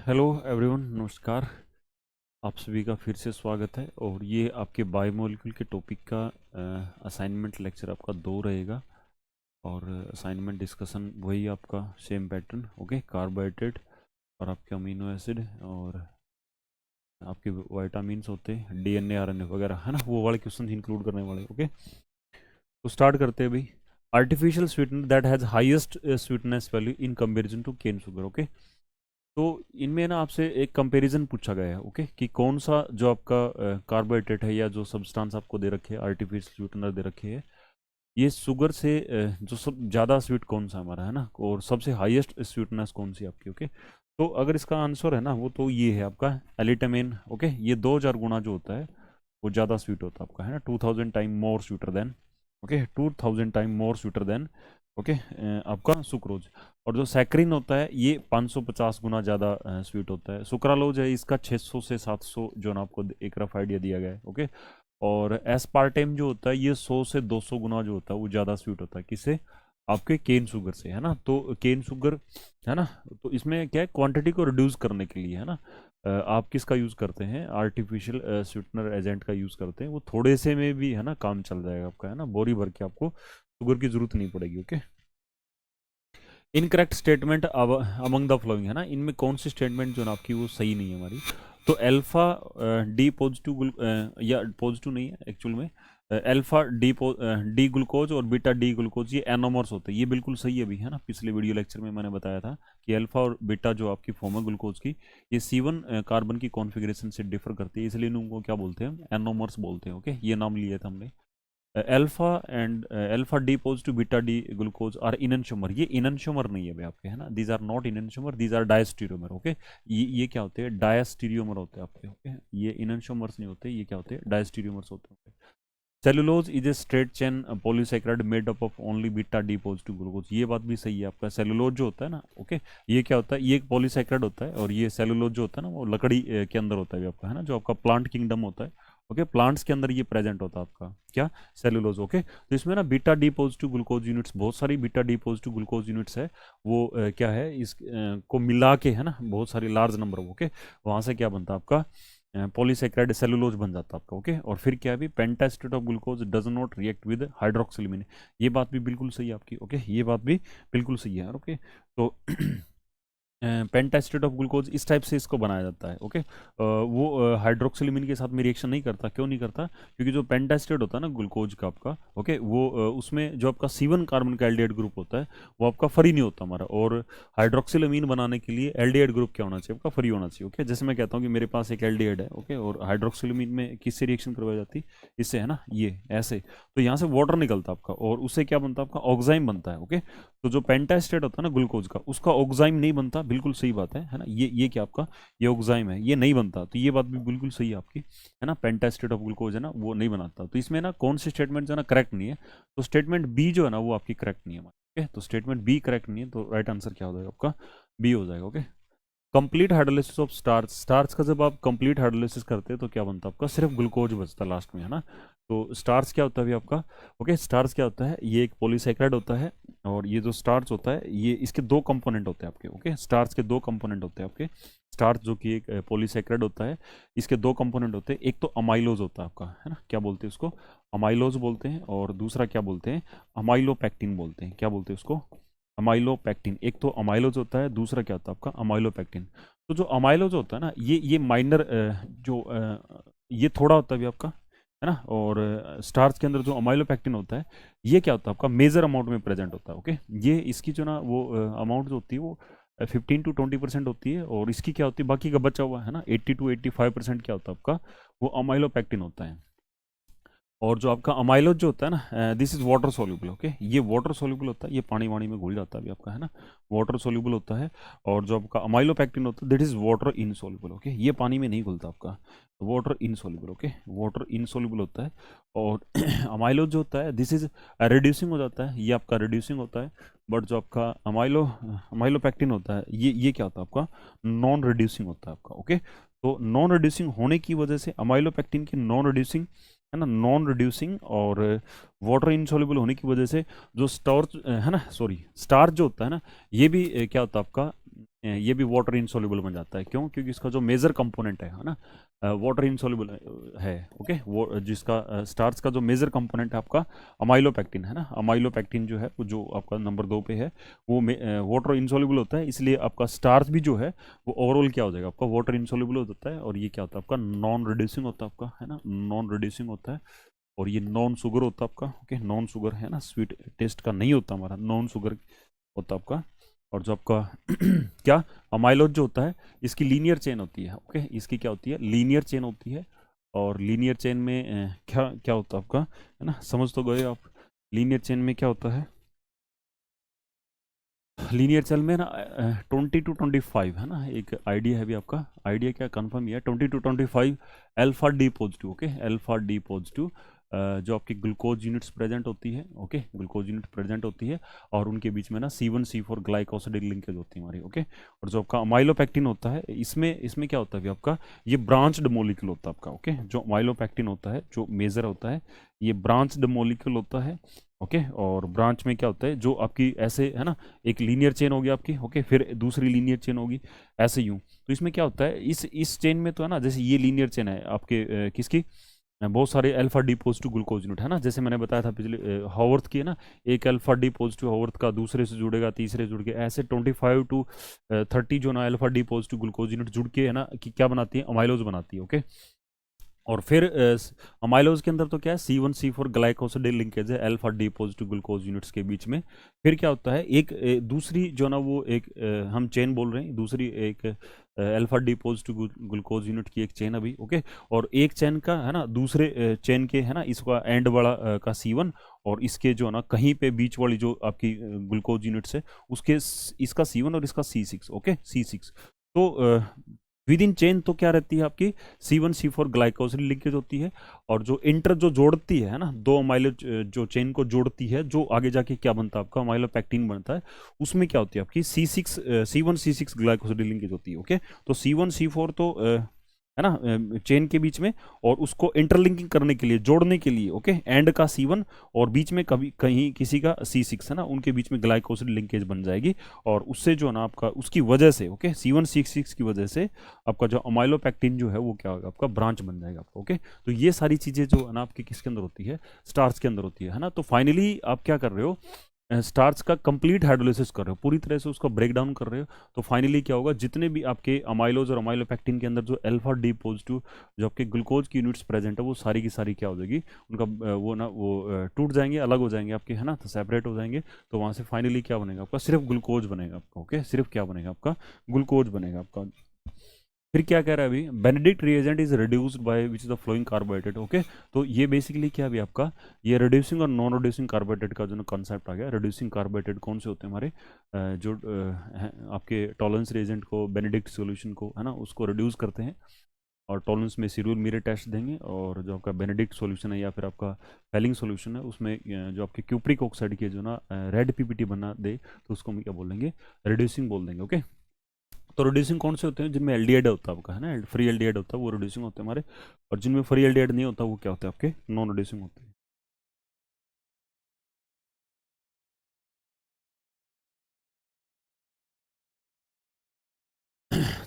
Hello everyone, नमस्कार। आप सभी का फिर से स्वागत है और ये आपके बायोमोलिक्यूल के टॉपिक का असाइनमेंट लेक्चर आपका 2 रहेगा। और असाइनमेंट डिस्कशन वही आपका सेम पैटर्न, ओके। कार्बोहाइड्रेट और आपके अमीनो एसिड और आपके वाइटामिन्स होते हैं, डीएनए आरएनए वगैरह, है ना, वो वाले क्वेश्चन इंक्लूड करने वाले, ओके। तो स्टार्ट करते हैं भाई। Artificial sweetener that has highest sweetness value in comparison to cane sugar, okay. तो इनमें ना आपसे एक कंपैरिजन पूछा गया है, ओके, कि कौन सा जो आपका कार्बोहाइड्रेट है या जो सब्सटेंस आपको दे रखे हैं, आर्टिफिशियल स्वीटनर दे रखे हैं, ये शुगर से जो सब ज़्यादा स्वीट कौन सा हमारा है ना, और सबसे हाईएस्ट स्वीटनेस कौन सी आपकी, ओके। तो अगर इसका आंसर है ना वो तो ये है आपका एलिटामेन, ओके। ये 2000 गुना जो होता है वो ज़्यादा स्वीट होता है आपका, है ना, 2000 time more sweeter than, okay, 2000 time more sweeter than, okay, आपका सुक्रोज। और जो सैक्रिन होता है ये 550 गुना ज़्यादा स्वीट होता है। सुक्रालोज है इसका 600 से 700 जो ना आपको एक रफ आइडिया दिया गया है, ओके। और एस्पार्टेम जो होता है ये 100 से 200 गुना जो होता है वो ज़्यादा स्वीट होता है, किससे? आपके केन शुगर से, है ना। तो केन शुगर, है ना, तो इसमें क्या है, क्वांटिटी को रिड्यूस करने के लिए, है ना, आप किसका यूज़ करते हैं? आर्टिफिशियल स्वीटनर एजेंट का यूज़ करते हैं। वो थोड़े से में भी, है ना, काम चल जाएगा आपका, है ना, बोरी भर के आपको शुगर की जरूरत नहीं पड़ेगी, okay. Incorrect statement among the flowing, है ना, इनमें कौन सी स्टेटमेंट जो ना आपकी वो सही नहीं है हमारी? तो अल्फा डी पॉजिटिव या पॉजिटिव नहीं है एक्चुअल में, अल्फा डी ग्लूकोज और बीटा डी ग्लूकोज ये एनोमर्स होते हैं, ये बिल्कुल सही है भी, है ना। पिछले वीडियो लेक्चर में मैंने बताया था कि अल्फा और बीटा जो आपकी फॉर्म है ग्लूकोज की, ये C1 कार्बन की कॉन्फ़िगरेशन से डिफर करती है, इसलिए इनको क्या बोलते हैं? एनोमर्स बोलते हैं, ओके। ये नाम लिया था हमने। Alpha and alpha D positive beta D glucose are enantiomer, ये इननशोमर नहीं है भाई आपके, है ना, these are not enantiomer, these are diastereomer, okay. ये क्या होते हैं? डायस्टीरियोमर होते हैं आपके, ओके। ये इननशोमर्स नहीं होते, ये क्या होते हैं? डायस्टीरियोमर्स होते हैं। Cellulose is a straight chain polysaccharide made up of only beta D positive glucose, ये बात भी सही है आपका। सेलुलोज जो होता है ना, ओके, ये क्या होता है? ये एक पॉलीसैकेराइड होता है, और ये सेलुलोज जो होता है ना वो लकड़ी के अंदर होता है आपका, है ना, जो आपका प्लांट किंगडम होता है, ओके। प्लांट्स के अंदर ये प्रेजेंट होता है आपका, क्या? Cellulose, okay. तो इसमें ना beta D positive glucose units, बहुत सारी beta D positive glucose units है, वो क्या है, इस को मिला के, है ना, बहुत सारी लार्ज नंबर, ओके, वहां से क्या बनता है आपका? पॉलीसेक्राइड सेलुलोज बन जाता है आपका, ओके। और फिर क्या है भी? Pentaacetate of glucose does not react with hydroxylamine, ये बात भी बिल्कुल सही है आपकी, ओके। ये बात भी बिल्कुल सही है, ओके। तो पेंटास्टेट ऑफ ग्लूकोज इस टाइप से इसको बनाया जाता है, ओके। वो हाइड्रोक्सिलमिन के साथ में रिएक्शन नहीं करता, क्यों नहीं करता? क्योंकि जो पेंटास्टेट होता है ना ग्लूकोज का आपका, ओके, वो उसमें जो आपका C1 कार्बन का एल्डिहाइड ग्रुप होता है वो आपका फ्री नहीं होता हमारा। और हाइड्रोक्सिलमिन बनाने के लिए एल्डिहाइड ग्रुप क्या होना चाहिए? आपका फ्री होना चाहिए, ओके। जैसे मैं कहता हूँ कि मेरे पास एक एल्डिहाइड है, ओके, और हाइड्रोक्सिलमिन में किससे रिएक्शन करवाई जाती? इससे, है ना, ये ऐसे। तो यहाँ से वाटर निकलता है आपका, और उससे क्या बनता है आपका? ऑक्साइम बनता है, ओके। तो जो पेंटास्टेट होता है ना ग्लूकोज का, उसका ऑक्साइम नहीं बनता, बिल्कुल सही बात है ना। ये क्या आपका? ये ऑक्साइम है, ये नहीं बनता, तो ये बात भी बिल्कुल सही है आपकी, है ना। पेंटास्टेट ऑफ ग्लूकोज है ना वो नहीं बनाता, तो इसमें ना कौन सी स्टेटमेंट जो है ना करेक्ट नहीं है? तो स्टेटमेंट बी जो है ना वो आपकी करेक्ट नहीं है, ओके। तो स्टेटमेंट बी करेक्ट नहीं है, तो राइट आंसर क्या हो जाएगा आपका? बी हो जाएगा, okay. Complete hydrolysis of starch, starch का जब आप कंप्लीट हाइड्रोलिसिस करते हैं तो क्या बनता है आपका? सिर्फ ग्लूकोज बचता है लास्ट में, है ना। तो स्टार्च क्या होता है अभी आपका? ओके, स्टार्च क्या होता है? ये एक पॉलीसैकेराइड होता है, और ये जो स्टार्च होता है ये इसके 2 कंपोनेंट होते हैं आपके, ओके। स्टार्च के 2 कंपोनेंट होते हैं आपके। स्टार्च जो कि एक पॉलीसैकेराइड होता है, इसके 2 कंपोनेंट होते हैं, एक तो अमाइलोज होता है आपका, है ना, क्या बोलते हैं उसको? अमाइलोज बोलते हैं, और दूसरा क्या बोलते हैं? अमाइलोपेक्टिन बोलते हैं, क्या बोलते हैं उसको? अमाइलोपेक्टिन। एक तो अमाइलोज होता है, दूसरा क्या होता है आपका? अमाइलोपेक्टिन। तो जो अमाइलोज होता है ना ये माइनर जो ये थोड़ा होता है भी आपका, है ना। और स्टार्च के अंदर जो अमाइलोपेक्टिन होता है ये क्या होता है आपका? मेजर अमाउंट में प्रेजेंट होता है, ओके। ये इसकी जो ना वो अमाउंट जो होती है वो 15 to 20% होती है, और इसकी क्या होती है बाकी का बचा हुआ, है ना, 80 to 85% क्या होता है आपका? वो अमाइलोपेक्टिन होता है। और जो आपका अमाइलोज जो होता है ना, this is water soluble, okay. ये वाटर सोल्यूबल होता है, ये पानी वानी में घुल जाता है अभी आपका, है ना, वाटर सोल्यूबल होता है। और जो आपका अमाइलोपेक्टिन होता है that is water insoluble, okay. ये पानी में नहीं घुलता आपका, water insoluble, okay, water insoluble होता है। और अमाइलोज जो होता है दिस इज रिड्यूसिंग हो जाता है, ये आपका रिड्यूसिंग होता है। बट जो आपका अमाइलोपेक्टिन होता है ये क्या होता है आपका? नॉन रिड्यूसिंग होता है आपका, ओके। तो नॉन रिड्यूसिंग होने की वजह से अमाइलोपेक्टिन की नॉन रिड्यूसिंग, है ना, नॉन रिड्यूसिंग और वाटर इनसॉल्युबल होने की वजह से जो स्टार्च है ना, सॉरी, स्टार्च जो होता है ना ये भी क्या होता है आपका? ये भी वाटर इनसॉल्युबल बन जाता है। क्यों? क्योंकि इसका जो मेजर कंपोनेंट है ना, वाटर इनसॉल्युबल है। ओके, वो जिसका स्टार्च का जो मेजर कंपोनेंट है आपका अमाइलोपेक्टिन है ना, अमाइलोपेक्टिन जो है वो जो आपका नंबर 2 पे है वो वाटर इनसॉल्युबल होता है, इसलिए आपका स्टार्च भी जो है वो ओवरऑल क्या हो जाएगा आपका वाटर इनसॉल्युबल हो जाता है। और ये क्या होता है आपका नॉन रिड्यूसिंग होता है आपका, है ना, नॉन रिड्यूसिंग होता है। और ये नॉन शुगर होता है आपका। ओके, नॉन शुगर है ना, स्वीट टेस्ट का नहीं होता हमारा, नॉन शुगर होता है आपका। और जो आपका क्या अमाइलोज जो होता है इसकी लीनियर चेन होती है। ओके, इसकी क्या होती है, लीनियर चेन होती है। और लीनियर चेन में क्या क्या होता है आपका, है ना, समझ तो गए आप। लीनियर चेन में क्या होता है, लीनियर चेन में ना 20 to 25 है ना, एक आइडिया है भी आपका, आइडिया क्या कंफर्म ही है, 20 to 25 alpha D positive. Okay, alpha D positive जो आपकी ग्लूकोज यूनिट्स प्रेजेंट होती है। ओके, ग्लूकोज यूनिट प्रेजेंट होती है और उनके बीच में ना C1C4 ग्लाइकोसिडिक लिंकेज होती है हमारी। ओके, और जो आपका अमाइलोपेक्टिन होता है इसमें इसमें क्या होता है अभी आपका, ये ब्रांच्ड मोलिक्यूल होता है आपका। ओके, जो अमाइलोपेक्टिन होता है जो मेजर होता है ये ब्रांच्ड मोलिक्यूल होता है। ओके, और ब्रांच में क्या होता है जो आपकी ऐसे है ना, एक लीनियर चेन होगी आपकी। ओके, फिर दूसरी लीनियर चेन होगी ऐसे यूं। तो इसमें क्या होता है, इस चेन में तो है ना, जैसे ये लीनियर चेन है आपके किसकी, बहुत सारे alpha D positive glucose unit है ना, जैसे मैंने बताया था पिछले हॉवर्थ की है ना, एक अल्फा डी पॉजिटिव हॉवर्थ का दूसरे से जुड़ेगा, तीसरे से जुड़ के ऐसे 25 to 30 जो ना alpha D positive glucose unit जुड़ के है ना कि क्या बनाती है, अमाइलोज बनाती है। ओके, और फिर अमाइलोज के अंदर तो क्या है, C1C4 ग्लाइकोसिडिक लिंकेज है alpha D positive glucose units के बीच में। फिर क्या होता है, एक दूसरी जो ना वो एक हम चेन बोल रहे हैं, दूसरी एक alpha D positive glucose unit की एक चेन अभी। ओके, और एक चेन का है ना दूसरे चेन के है ना इसका एंड वाला का C1, और इसके जो ना कहीं पे बीच वाली जो आपकी ग्लूकोज यूनिट्स है उसके इसका C1 और इसका C6। ओके, C6 तो विद इन चेन तो क्या रहती है आपकी C1C4 ग्लाइकोसिल लिंकेज होती है। और जो इंटर जो जोड़ती है ना, दो अमाइलो जो चेन को जोड़ती है, जो आगे जाके क्या बनता है आपका अमाइलोपेक्टिन बनता है, उसमें क्या होती है आपकी C1C6 ग्लाइकोसिल लिंकेज होती है। ओके, तो C1C4 तो है ना चेन के बीच में, और उसको इंटरलिंकिंग करने के लिए, जोड़ने के लिए ओके एंड का C1 और बीच में कभी कहीं किसी का C6 है ना, उनके बीच में ग्लाइकोसिड लिंकेज बन जाएगी। और उससे जो है ना आपका उसकी वजह से ओके C1C6 की वजह से आपका जो अमाइलोपेक्टिन जो है वो क्या होगा आपका ब्रांच बन जाएगा आपका। ओके, तो ये सारी चीज़ें जो है ना आपकी किसके अंदर होती है, स्टार्च के अंदर होती है ना। तो फाइनली आप क्या कर रहे हो, स्टार्च का कंप्लीट हाइड्रोलिसिस कर रहे हो, पूरी तरह से उसको ब्रेक डाउन कर रहे हो। तो फाइनली क्या होगा, जितने भी आपके अमाइलोज और अमाइलोपेक्टिन के अंदर जो अल्फा डी पॉजिटिव जो आपके ग्लूकोज की यूनिट्स प्रेजेंट है वो सारी की सारी क्या हो जाएगी, उनका वो ना वो टूट जाएंगे, अलग हो जाएंगे आपके, है ना, तो सेपरेट हो जाएंगे। तो वहाँ से फाइनली क्या बनेगा आपका, सिर्फ ग्लूकोज बनेगा आपका। ओके, सिर्फ क्या बनेगा आपका, ग्लूकोज बनेगा आपका। फिर क्या कह रहा है अभी, Benedict reagent is reduced by which is the flowing carbohydrate. Okay, तो ये बेसिकली क्या अभी आपका, ये रिड्यूसिंग और नॉन रिड्यूसिंग कार्बोहाइड्रेट का जो ना कॉन्सेप्ट आ गया। रिड्यूसिंग कार्बोहाइड्रेट कौन से होते हैं हमारे, जो आपके टॉलरेंस रिएजेंट को, बेनेडिक्ट सॉल्यूशन को है ना उसको रिड्यूस करते हैं, और टॉलरेंस में सीरियल मीरे टेस्ट देंगे। और जो आपका बेनेडिक्ट सॉल्यूशन है या फिर आपका फेलिंग सॉल्यूशन है उसमें जो आपके क्यूप्रिक ऑक्साइड के जो ना रेड पीपीटी बना दे, तो उसको हम क्या बोल देंगे, रिड्यूसिंग बोल देंगे। ओके, तो रिड्यूसिंग कौन से होते हैं, जिनमें एल्डिहाइड होता है आपका, है ना, फ्री एल्डिहाइड होता है वो रिड्यूसिंग होते हैं हमारे। और जिनमें फ्री एल्डिहाइड नहीं होता वो क्या होता है आपके, नॉन रिड्यूसिंग होते हैं।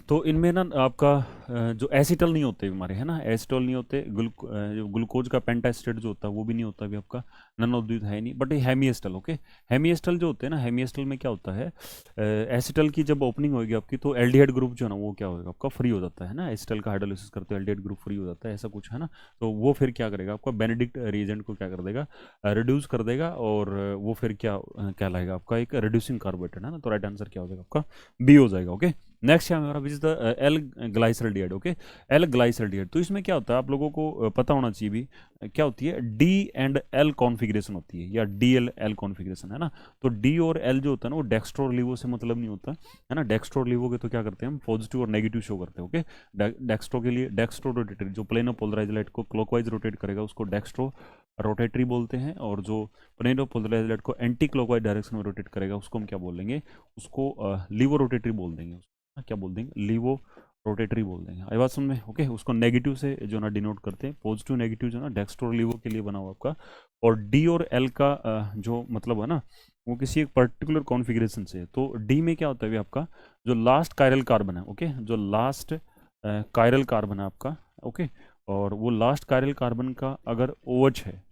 तो इनमें ना आपका जो एसिटल नहीं होते हमारे, है ना, एसिटल नहीं होते, जो ग्लूकोज का पेंटास्टेट जो होता है वो भी नहीं होता भी आपका, नन ऑफ दिस है नहीं, बट ये हेमी ओके, हेमी जो होते हैं ना, हेमी में क्या होता है, एसिटल की जब ओपनिंग होगी आपकी तो एल्डिहाइड ग्रुप जो है ना वो क्या होगा आपका, फ्री हो जाता है ना, एसिटल का हाइड्रोलिसिस करते हो एल्डिहाइड ग्रुप फ्री हो जाता है, ऐसा कुछ है ना। तो वो फिर क्या करेगा आपका, बेनेडिक्ट रिएजेंट को क्या कर देगा, रिड्यूस कर देगा, और वो फिर क्या कहलाएगा आपका, एक रिड्यूसिंग कार्बोहाइड्रेट है ना। तो राइट आंसर क्या हो जाएगा आपका, बी हो जाएगा। ओके, नेक्स्ट है हमारा which is the L glyceraldehyde. Okay, L glyceraldehyde, तो इसमें क्या होता है आप लोगों को पता होना चाहिए भी, क्या होती है, डी एंड एल कॉन्फ़िगरेशन होती है, या डी एल एल कॉन्फ़िगरेशन है ना। तो डी और एल जो होता है ना वो डेक्स्ट्रो और लीवो से मतलब नहीं होता है ना। डेक्स्ट्रो और लीवो के तो क्या करते हैं हम, पॉजिटिव और नेगेटिव शो करते हैं। ओके, डेक्स्ट्रो के लिए डेक्स्ट्रो रोटेटरी, जो प्लेनो पोलराइज लाइट को क्लॉकवाइज रोटेट करेगा उसको डेक्स्ट्रो रोटेटरी बोलते हैं, और जो प्लेनो पोलराइज लाइट को एंटी क्लॉकवाइज डायरेक्शन में रोटेट करेगा उसको हम क्या बोलेंगे, उसको लीवो रोटेटरी बोल देंगे, क्या बोल देंगे, लीवो रोटेटरी बोल देंगे। आई बात समझ में? ओके, उसको नेगेटिव से जो ना डिनोट करते हैं, पॉजिटिव नेगेटिव जो ना डेक्स्ट्रो और लीवो के लिए बना हुआ आपका। और डी और एल का जो मतलब है ना, वो किसी एक पर्टिकुलर कॉन्फ़िगरेशन से है। तो डी में क्या होता है अभी आपका, जो लास्ट कायरल कार्बन है, ओके, जो लास्ट कायरल कार्बन है आपका, ओके, और वो लास्ट कायरल कार्बन का अगर OH है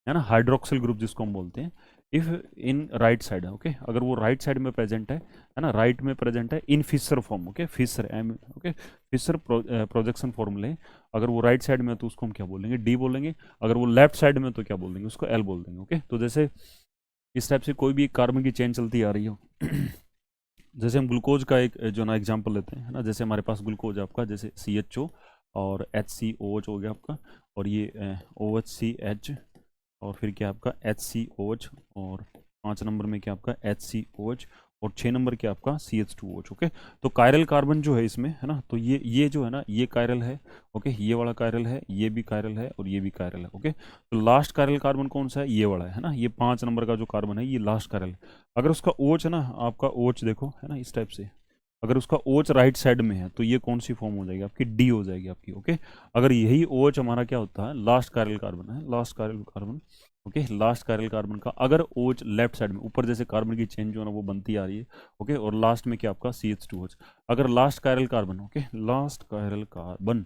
ना, हाइड्रोक्सिल ग्रुप जिसको हम बोलते हैं, इफ इन राइट साइड है, ओके, अगर वो राइट साइड में प्रेजेंट है ना, राइट में प्रेजेंट है in Fischer form, okay, Fischer M, okay, Fischer projection फॉर्मूले, अगर वो राइट साइड में है तो उसको हम क्या बोलेंगे, डी बोलेंगे। अगर वो लेफ्ट साइड में तो क्या बोल देंगे, उसको एल बोल देंगे। ओके, तो जैसे इस टाइप से कोई भी एक कार्बन की चेन चलती आ रही हो जैसे हम ग्लूकोज का एक जो ना एग्जांपल लेते हैं, है ना, जैसे हमारे पास ग्लूकोज आपका जैसे CHO और HCOH हो गया आपका, और ये OHCH, और फिर क्या आपका HCOH, और 5 नंबर में क्या आपका HCOH, और 6 नंबर क्या आपका CH2OH। ओके, तो कायरल कार्बन जो है इसमें, है ना, तो ये जो है ना, ये कायरल है, ओके, ये वाला कायरल है, ये भी कायरल है, और ये भी कायरल है। ओके, तो लास्ट कायरल कार्बन कौन सा है, ये वाला है ना, ये 5 नंबर का जो कार्बन है ये लास्ट कायरल है। अगर उसका OH है ना, आपका OH देखो, है ना, इस टाइप से, अगर उसका OH राइट साइड में है तो ये कौन सी फॉर्म हो जाएगी आपकी, डी हो जाएगी आपकी। ओके, अगर यही OH हमारा क्या होता है, लास्ट कायरल कार्बन है, last chiral carbon, okay, last chiral carbon का अगर OH लेफ्ट साइड में, ऊपर जैसे कार्बन की चेन जो है ना वो बनती आ रही है, ओके, और लास्ट में क्या आपका CH2OH, अगर last chiral carbon, okay, last chiral carbon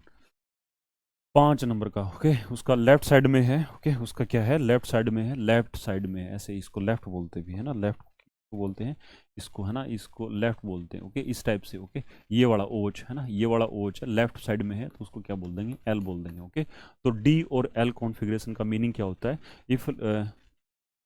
5 number का, ओके, उसका लेफ्ट साइड में है, ओके, उसका क्या है, लेफ्ट साइड में है, लेफ्ट साइड में है, ऐसे इसको लेफ्ट बोलते भी है ना, लेफ्ट बोलते हैं इसको, है ना, इसको लेफ्ट बोलते हैं। ओके, इस टाइप से, ओके, ये वाला OH है ना, ये वाला OH है, लेफ्ट साइड में है, तो उसको क्या बोल देंगे, एल बोल देंगे। ओके, तो डी और एल कॉन्फ़िगरेशन का मीनिंग क्या होता है, if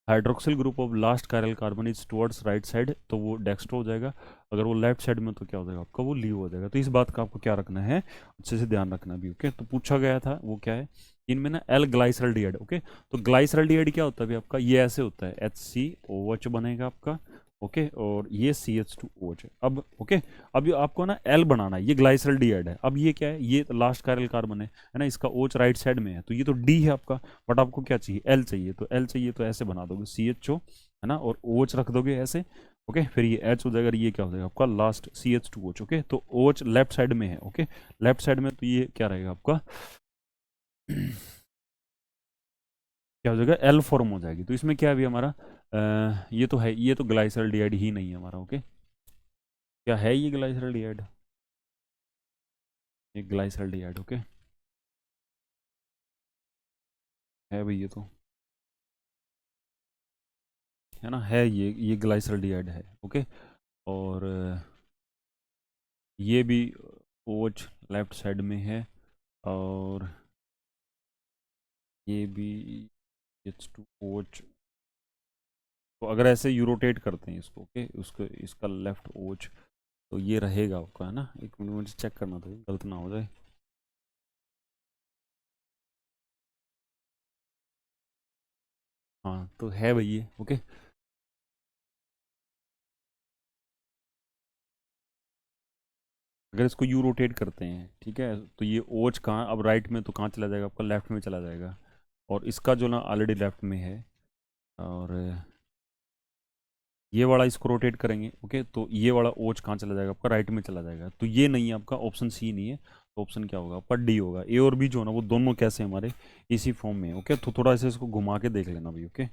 hydroxyl group of last chiral carbon is towards right side तो वो डेक्स्ट्रो हो जाएगा, अगर वो लेफ्ट साइड में तो क्या हो जाएगा आपका, वो लीव हो जाएगा। तो इस बात का आपको क्या रखना है, अच्छे से ध्यान रखना भी। ओके, तो पूछा गया था वो क्या है, इनमें ना एल ग्लाइसरल्डिहाइड। ओके, तो ग्लाइसरल्डिहाइड क्या होता है अभी आपका, ये ऐसे होता है, HCOH बनेगा आपका, ओके, और ये CH2OH है। अब ओके, अब ये आपको ना एल बनाना है, ये ग्लाइसरल्डिहाइड है, अब ये क्या है, ये लास्ट कायरल कार्बन है ना, इसका OH राइट साइड में है, तो ये तो डी है आपका, बट आपको क्या चाहिए, एल चाहिए, तो एल चाहिए तो ऐसे बना दोगे CHO, है ना, और OH रख दोगे ऐसे, ओके, फिर ये H हो जाएगा, और ये क्या हो जाएगा आपका लास्ट CH2OH। ओके, तो OH लेफ्ट साइड में है, ओके, लेफ्ट साइड में, तो ये क्या रहेगा आपका क्या हो जाएगा, एल फॉर्म हो जाएगी। तो इसमें क्या है अभी हमारा, ये तो है, ये तो ग्लाइसरल्डिहाइड ही नहीं है हमारा। ओके, क्या है ये ग्लाइसरल्डिहाइड, ये ग्लाइसरल्डिहाइड, ओके, है भाई, ये तो है ना, है ये ग्लाइसरल्डिहाइड है। ओके, और ये भी OH लेफ्ट साइड में है, और ये भी H2OH। तो अगर ऐसे यू रोटेट करते हैं इसको, ओके, उसको, इसका लेफ्ट OH, तो ये रहेगा आपका, है ना, एक मिनट मुझे चेक करना था गलत ना हो जाए। हाँ, तो है भाई ये। ओके, अगर इसको यू रोटेट करते हैं, ठीक है, तो ये OH कहाँ, अब राइट में तो कहाँ चला जाएगा आपका, लेफ्ट में चला जाएगा, और इसका जो ना ऑलरेडी लेफ्ट में है, और ये वाला इसको रोटेट करेंगे, ओके, तो ये वाला OH कहाँ चला जाएगा आपका, राइट में चला जाएगा, तो ये नहीं है आपका, ऑप्शन सी नहीं है, तो ऑप्शन क्या होगा आपका, डी होगा। ए और बी जो है ना वो दोनों कैसे हमारे इसी फॉर्म में, ओके, तो थोड़ा सा इसको घुमा के देख लेना भाई। ओके,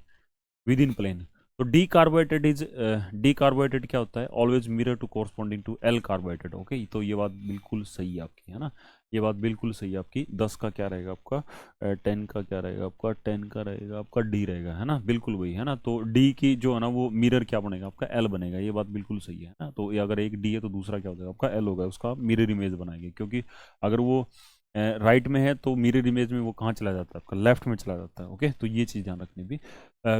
विद इन प्लेन, तो D carbohydrate is, D carbohydrate क्या होता है, always mirror to corresponding to L carbohydrate. Okay, तो ये बात बिल्कुल सही है आपकी, है ना, ये बात बिल्कुल सही है आपकी। 10 का क्या रहेगा आपका, 10 का क्या रहेगा आपका, 10 का रहेगा आपका डी रहेगा, है ना, बिल्कुल वही, है ना, तो डी की जो है ना वो मिरर क्या बनेगा आपका, एल बनेगा, ये बात बिल्कुल सही है ना। तो ये अगर एक डी है तो दूसरा क्या हो जाएगा आपका, एल होगा, उसका मिरर इमेज बनाएंगे, क्योंकि अगर वो राइट में है तो मिरर इमेज में वो कहाँ चला जाता है आपका, लेफ्ट में चला जाता है। ओके, तो ये चीज़ ध्यान रखनी भी।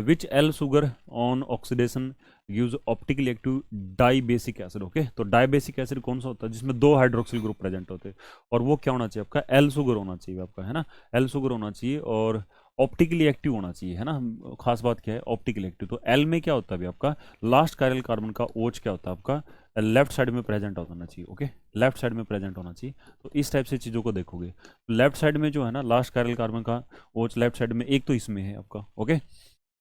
Which L sugar on oxidation gives optically active dibasic acid. Okay, तो डाई बेसिक एसिड कौन सा होता है, जिसमें 2 हाइड्रोक्सिल ग्रुप प्रेजेंट होते हैं, और वो क्या होना चाहिए आपका, एल शुगर होना चाहिए आपका, है ना, एल शुगर होना चाहिए, और ऑप्टिकली एक्टिव होना चाहिए, है ना, खास बात क्या है, ऑप्टिकली एक्टिव। तो एल में क्या होता है अभी आपका, लास्ट कायरल कार्बन का OH क्या होता है आपका, लेफ्ट साइड में प्रेजेंट होना चाहिए। ओके, लेफ्ट साइड में प्रेजेंट होना चाहिए, तो इस टाइप से चीज़ों को देखोगे, लेफ्ट साइड में जो है ना लास्ट कायरल कार्बन का OH लेफ्ट साइड में एक तो इसमें है आपका। ओके,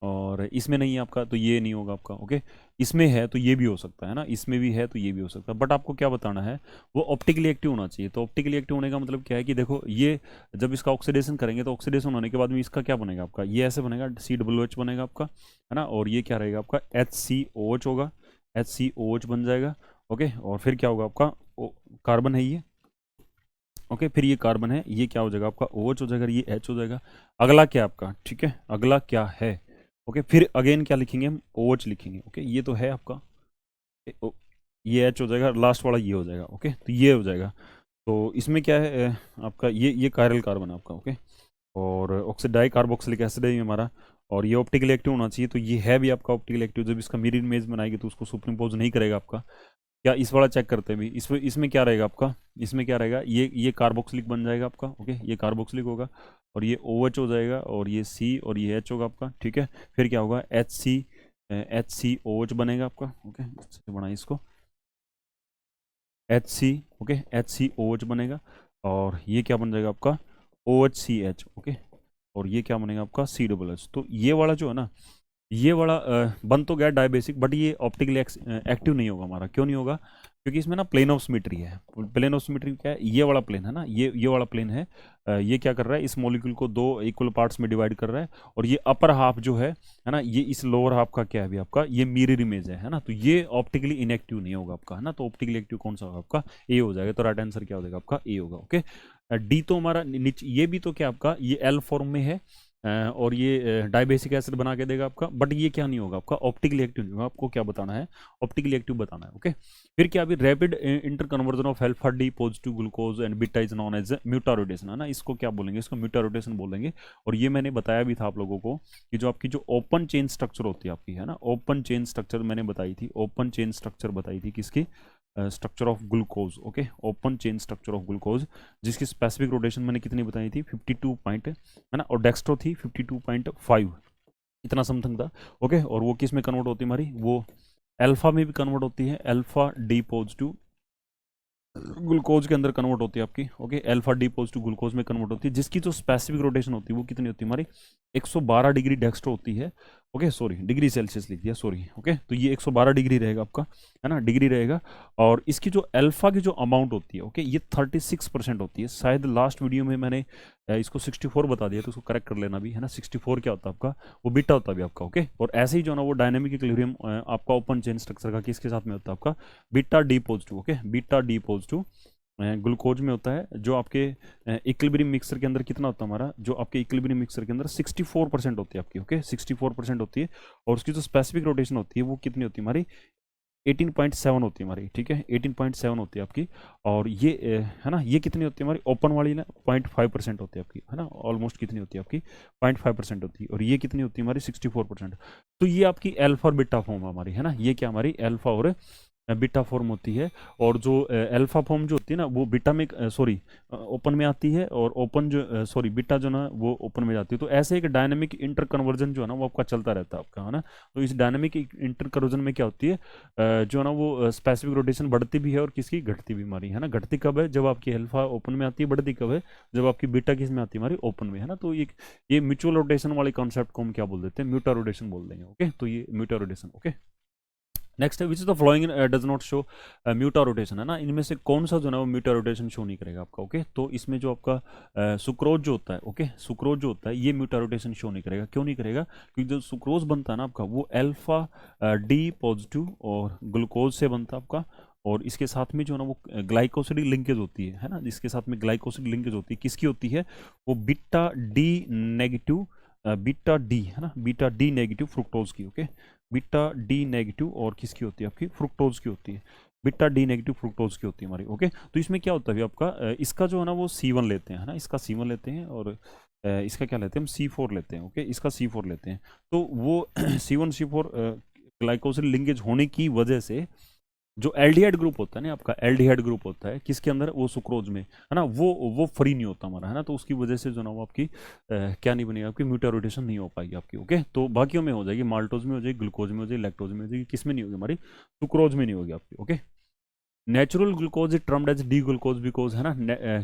और इसमें नहीं है आपका तो ये नहीं होगा आपका, ओके। इसमें है तो ये भी हो सकता है ना, इसमें भी है तो ये भी हो सकता है, बट आपको क्या बताना है, वो ऑप्टिकली एक्टिव होना चाहिए। तो ऑप्टिकली एक्टिव होने का मतलब क्या है कि देखो ये जब इसका ऑक्सीडेशन करेंगे तो ऑक्सीडेशन होने के बाद में इसका क्या बनेगा आपका, ये ऐसे बनेगा, COOH बनेगा आपका, है ना। और ये क्या रहेगा आपका, HCOH होगा, HCOH बन जाएगा, ओके। और फिर क्या होगा आपका, कार्बन है ये, ओके। फिर ये कार्बन है, ये क्या हो जाएगा आपका OH हो जाएगा, ये H हो जाएगा। अगला क्या आपका, ठीक है, अगला क्या है, ओके। फिर अगेन क्या लिखेंगे हम, OH लिखेंगे, ओके। ये तो है आपका, ये H हो जाएगा, लास्ट वाला ये हो जाएगा, ओके। तो ये हो जाएगा। तो इसमें क्या है आपका, ये कायरल कार्बन है आपका, ओके। और ऑक्सीडाई कार्बोक्सिलिक एसिड है ये हमारा। और ये ऑप्टिकली एक्टिव होना चाहिए, तो ये है भी आपका ऑप्टिकली एक्टिव। जब इसका मिरर इमेज बनाएगी तो उसको सुपरइम्पोज नहीं करेगा आपका। क्या इस वाला चेक करते हैं भी, इसमें क्या रहेगा आपका, इसमें क्या रहेगा, ये कार्बोक्सिलिक बन जाएगा आपका, ओके। ये कार्बोक्सिलिक होगा, और ये OH हो जाएगा, और ये C और ये H होगा आपका, ठीक है। फिर क्या होगा, HCOH बनेगा आपका, ओके। बढ़ाएं इसको, HC, ओके, HCOH बनेगा। और ये क्या बन जाएगा आपका, OHCH, ओके। और ये क्या बनेगा आपका, COOH। तो ये वाला जो है ना, ये वाला बन तो गया डायबेसिक, बट ये ऑप्टिकली एक्टिव नहीं होगा हमारा। क्यों नहीं होगा, क्योंकि इसमें ना प्लेन ऑफ सिमेट्री है। प्लेन ऑफ सिमेट्री क्या है, ये वाला प्लेन है ना, ये वाला प्लेन है। ये क्या कर रहा है, इस मॉलिक्यूल को दो इक्वल पार्ट्स में डिवाइड कर रहा है। और ये अपर हाफ जो है ना, ये इस लोअर हाफ का क्या है भी आपका, ये मिरर इमेज है ना। तो ये ऑप्टिकली इनएक्टिव नहीं होगा आपका, है ना। तो ऑप्टिकली एक्टिव कौन सा होगा आपका, ए हो जाएगा। तो राइट आंसर क्या हो जाएगा आपका, ए होगा, ओके। डी तो हमारा नीचे, ये भी तो क्या आपका, ये एल फॉर्म में है, और ये डाइबेसिक एसिड बना के देगा आपका। बट ये क्या नहीं होगा आपका, ऑप्टिकली एक्टिव नहीं होगा। आपको क्या बताना है, ऑप्टिकली एक्टिव बताना है, ओके। फिर क्या, अभी rapid interconversion of alpha D positive glucose and beta is known as mutarotation, है ना। इसको क्या बोलेंगे, इसको म्यूटा रोटेशन बोलेंगे। और ये मैंने बताया भी था आप लोगों को कि जो आपकी जो ओपन चेन स्ट्रक्चर होती है आपकी, है ना, ओपन चेन स्ट्रक्चर मैंने बताई थी, ओपन चेन स्ट्रक्चर बताई थी किसकी, structure of glucose, okay. Open chain structure of glucose, जिसकी स्पेसिफिक रोटेशन मैंने कितनी बताई थी, 52 पॉइंट, है ना। और डेक्स्ट्रो थी 52.5, इतना समथिंग था, ओके। और वो किस में कन्वर्ट होती है हमारी, वो अल्फा में भी कन्वर्ट होती है, अल्फा डी पॉजिटिव ग्लूकोज के अंदर कन्वर्ट होती है आपकी, okay. Alpha D positive glucose में कन्वर्ट होती है, जिसकी जो स्पेसिफिक रोटेशन होती है वो कितनी होती है हमारी, 112 डिग्री डेक्स्ट्रो होती है, ओके। सॉरी, डिग्री सेल्सियस लिख दिया, सॉरी, ओके। तो ये 112 डिग्री रहेगा आपका, है ना, डिग्री रहेगा। और इसकी जो अल्फा की जो अमाउंट होती है, ओके, ये 36% होती है। शायद लास्ट वीडियो में मैंने इसको 64 बता दिया, तो उसको करेक्ट कर लेना भी, है ना। 64 क्या होता है आपका, वो बीटा होता है भी आपका, ओके। और ऐसे ही जो ना वो डायनेमिक इक्विलिब्रियम आपका ओपन चेन स्ट्रक्चर का किसके साथ में होता है आपका, beta D positive, okay, beta D positive glucose में होता है। जो आपके इक्विलिब्रियम मिक्सर के अंदर कितना होता है हमारा, जो आपके इक्विलिब्रियम मिक्सर के अंदर 64% होती है आपकी, ओके, 64% होती है। और उसकी जो स्पेसिफिक रोटेशन होती है वो कितनी होती है हमारी, 18.7 होती है हमारी, ठीक है, 18.7 होती है आपकी। और ये है ना, ये कितनी होती है हमारी ओपन वाली ना, 0.5% होती है आपकी, है ना। ऑलमोस्ट कितनी होती है आपकी, 0.5% होती है। और ये कितनी होती है हमारी, 64%। तो ये आपकी एल्फा और बीटा फॉर्म है हमारी, है ना। ये क्या हमारी एल्फा और बीटा फॉर्म होती है। और जो अल्फा फॉर्म जो होती है ना, वो बीटा में, सॉरी, ओपन में आती है। और ओपन जो, सॉरी, बीटा जो ना वो ओपन में जाती है। तो ऐसे एक डायनेमिक इंटर कन्वर्जन जो है ना वो आपका चलता रहता है आपका, है ना। तो इस डायनेमिक इंटर कन्वर्जन में क्या होती है, जो है ना वो स्पेसिफिक रोटेशन बढ़ती भी है और किसकी घटती भी हमारी, है ना। घटती कब है, जब आपकी अल्फा ओपन में आती है। बढ़ती कब है, जब आपकी बीटा किस में आती है हमारी, ओपन में, है ना। तो ये म्यूचुअल रोटेशन वाले कॉन्सेप्ट को हम क्या बोल देते हैं, म्यूटा रोटेशन बोल देंगे, ओके। तो ये म्यूटा रोटेशन, ओके। नेक्स्ट है, which is the following does not show mutarotation, है ना। इनमें से कौन सा जो है वो म्यूटा रोटेशन शो नहीं करेगा आपका, ओके। तो इसमें जो आपका सुक्रोज जो होता है, ओके, सुक्रोज जो होता है ये म्यूटा रोटेशन शो नहीं करेगा। क्यों नहीं करेगा, क्योंकि जो सुक्रोज बनता है ना आपका, वो अल्फा डी पॉजिटिव और ग्लूकोज से बनता है आपका। और इसके साथ में जो है ना वो ग्लाइकोसिडिक लिंकेज होती है ना। इसके साथ में ग्लाइकोसिडिक लिंकेज होती है, किसकी होती है, वो beta D negative, beta D, है ना, बीटा डी नेगेटिव फ्रुक्टोज की, ओके। बीटा डी नेगेटिव और किसकी होती है आपकी, फ्रुक्टोज की होती है। बीटा डी नेगेटिव फ्रुक्टोज की होती है हमारी, ओके। तो इसमें क्या होता है आपका, इसका जो है ना वो C1 लेते हैं, है ना, इसका C1 लेते हैं। और इसका क्या लेते हैं हम, C4 लेते हैं, ओके, इसका C4 लेते हैं। तो वो C1 C4 ग्लाइकोसिल लिंकेज होने की वजह से जो एल्डिहाइड ग्रुप होता है ना आपका, एल्डिहाइड ग्रुप होता है किसके अंदर, वो सुक्रोज में, है ना। वो फ्री नहीं होता हमारा, है ना। तो उसकी वजह से जो ना वो आपकी क्या नहीं बनेगी आपकी, म्यूटा रोटेशन नहीं हो पाएगी आपकी, ओके। तो बाकियों में हो जाएगी, माल्टोज में हो जाएगी, ग्लूकोज में हो जाएगी, लैक्टोज में हो जाएगी, किस में नहीं होगी हमारी, सुक्रोज में नहीं होगी आपकी, okay. Natural glucose is termed as D glucose because, है ना,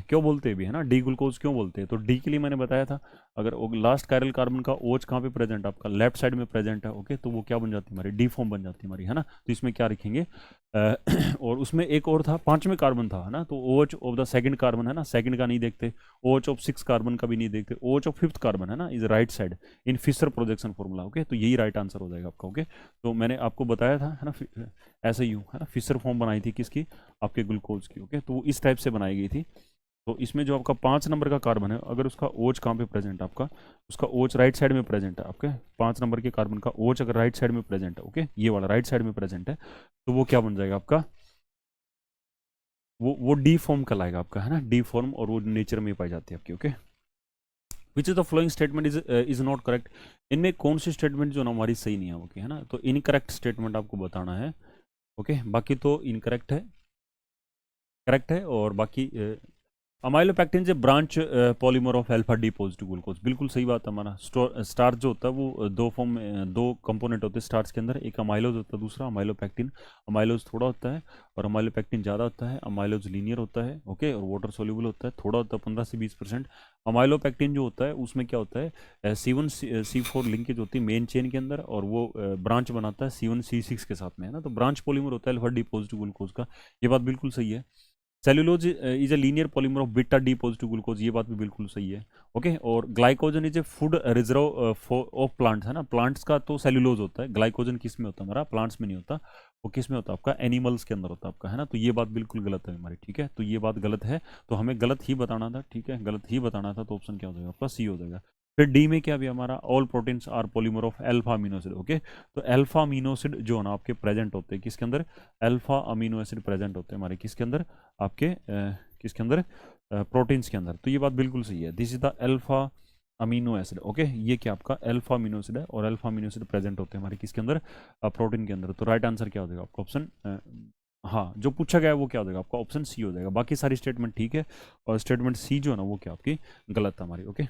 क्यों बोलते हैं भी, है ना, डी ग्लूकोज क्यों बोलते हैं, तो डी के लिए मैंने बताया था, अगर लास्ट कायरल कार्बन का ओच कहाँ पे प्रेजेंट है, आपका लेफ्ट साइड में प्रेजेंट है, ओके, तो वो क्या बन जाती है हमारी, डी फॉर्म बन जाती है हमारी, है ना, तो इसमें क्या लिखेंगे और उसमें एक और था, पांचवें कार्बन था, है ना, तो OH of the second carbon, है ना, सेकंड का नहीं देखते, OH ऑफ सिक्स कार्बन का भी नहीं देखते, OH ऑफ फिफ्थ कार्बन, है ना, is right side in Fischer projection formula, okay, तो यही राइट आंसर हो जाएगा आपका, ओके, तो मैंने आपको बताया था, है ना, ऐसे यूँ, है ना, फिशर फॉर्म बनाई थी किसकी, आपके ग्लूकोज की, ओके, तो वो इस टाइप से बनाई गई थी। तो इसमें जो आपका 5 नंबर का कार्बन है, अगर उसका OH कहाँ पे प्रेजेंट है आपका, उसका OH राइट साइड में प्रेजेंट है आपके, 5 नंबर के कार्बन का OH अगर राइट साइड में प्रेजेंट है, ओके, ये वाला राइट साइड में प्रेजेंट है, तो वो क्या बन जाएगा आपका, वो डी फॉर्म कहलाएगा आपका, है ना, डी फॉर्म, और वो नेचर में पाई जाती है आपकी, okay. Which is the following statement is not correct, इनमें कौन सी स्टेटमेंट जो ना हमारी सही नहीं है, ओके, है ना, तो इनकरेक्ट स्टेटमेंट आपको बताना है, ओके, बाकी तो इनकरेक्ट है, करेक्ट है, और बाकी अमाइलोपेक्टिन से branch polymer of alpha D positive glucose, बिल्कुल सही बात है, हमारा स्टार्च जो होता है वो दो फॉर्म में, दो कंपोनेंट होते हैं स्टार्च के अंदर, एक अमाइलोज होता है, दूसरा अमाइलोपेक्टिन, अमाइलोज थोड़ा होता है और अमाइलोपेक्टिन ज़्यादा होता है, अमाइलोज लीनियर होता है, ओके, और वाटर सोल्यूबल होता है, थोड़ा होता है 15 से 20%। अमाइलोपेक्टिन जो होता है उसमें क्या होता है, C1 C4 लिंकेज होती है मेन चेन के अंदर, और वो ब्रांच बनाता है C1 C6 के साथ में, है ना, तो ब्रांच पॉलीमर होता है अल्फा डी पॉजिटिव ग्लूकोज का, ये बात बिल्कुल सही है। Cellulose is a linear polymer of beta D positive glucose, ये बात भी बिल्कुल सही है, ओके, और glycogen is a food reserve of plants, है ना, प्लांट्स का तो सेल्यूलोज होता है, ग्लाइकोजन किस में होता है हमारा, प्लांट्स में नहीं होता, वो किस में होता है आपका, एनिमल्स के अंदर होता है आपका, है ना, तो ये बात बिल्कुल गलत है हमारी, ठीक है, तो ये बात गलत है, तो हमें गलत ही बताना था, ठीक है, गलत ही बताना था, तो ऑप्शन क्या हो जाएगा आपका, सी हो जाएगा। फिर डी में क्या भी हमारा, all proteins are polymer of alpha amino acid, okay, तो अल्फा अमीनो एसिड जो है ना आपके प्रेजेंट होते हैं किसके अंदर, अल्फा अमीनो एसिड प्रेजेंट होते हैं हमारे किसके अंदर, आपके किसके अंदर, प्रोटीन्स के अंदर, तो ये बात बिल्कुल सही है, this is the alpha amino acid, okay, ये क्या आपका अल्फा अमीनो एसिड है, और अल्फा अमीनो एसिड प्रेजेंट होते हैं हमारे किसके अंदर, प्रोटीन के अंदर, तो राइट आंसर क्या हो जाएगा आपका, ऑप्शन हाँ, जो पूछा गया है वो क्या हो जाएगा आपका, ऑप्शन सी हो जाएगा, बाकी सारी स्टेटमेंट ठीक है, और स्टेटमेंट सी जो है ना वो क्या आपकी गलत है हमारी, okay.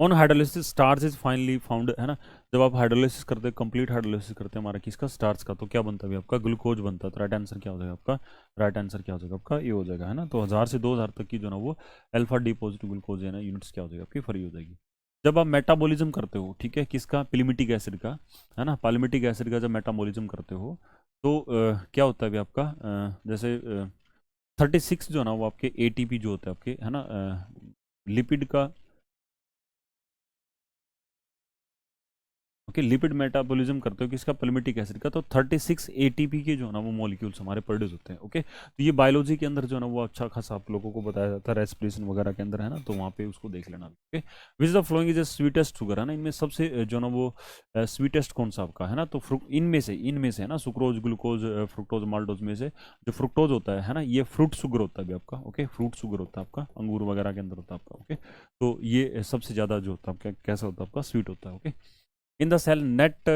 On hydrolysis starch is finally found, है ना, जब आप हाइड्रोलिसिस करते हैं, कंप्लीट हाइड्रोलिसिस करते हैं हमारा किसका, स्टार्च का, तो क्या बनता है अभी आपका, ग्लूकोज बनता है, तो राइट आंसर क्या हो जाएगा आपका, राइट आंसर क्या हो जाएगा आपका, ये हो जाएगा, है ना, तो 1000 से 2000 तक की जो ना वो अल्फा डी पॉजिटिव ग्लूकोज है ना, यूनिट्स क्या हो जाएगा आपकी, फ्री हो जाएगी। जब आप मेटाबॉलिज्म करते हो, ठीक है, किसका, पिलिमिटिक एसिड का, है ना, पालिमिटिक एसिड का जब मेटाबॉलिज्म करते हो, तो क्या होता है अभी आपका, जैसे 36 जो है ना वो आपके ATP जो होता है आपके, है ना, लिपिड का, ओके, लिपिड मेटाबॉलिज्म करते हो किसका, पल्मिटिक एसिड का, तो 36 ATP के जो है ना वो मॉलिक्यूल्स हमारे प्रोड्यूस होते हैं, ओके, तो ये बायोलॉजी के अंदर जो है ना वो अच्छा खासा आप लोगों को बताया जाता है, रेस्पिरेशन वगैरह के अंदर, है ना, तो वहाँ पे उसको देख लेना, okay. Which the following is the sweetest sugar, है ना, इनमें सबसे जो है ना वो स्वीटेस्ट कौन सा आपका, है ना, तो इनमें से है ना, सुक्रोज, ग्लूकोज, फ्रुक्टोज, माल्टोज में से जो फ्रुक्टोज होता है ना, ये फ्रूट शुगर होता है अभी आपका, ओके, फ्रूट शुगर होता है आपका, अंगूर वगैरह के अंदर होता है आपका, ओके, तो ये सबसे ज़्यादा जो होता है आपका कैसा होता है आपका, स्वीट होता है, okay. In the cell net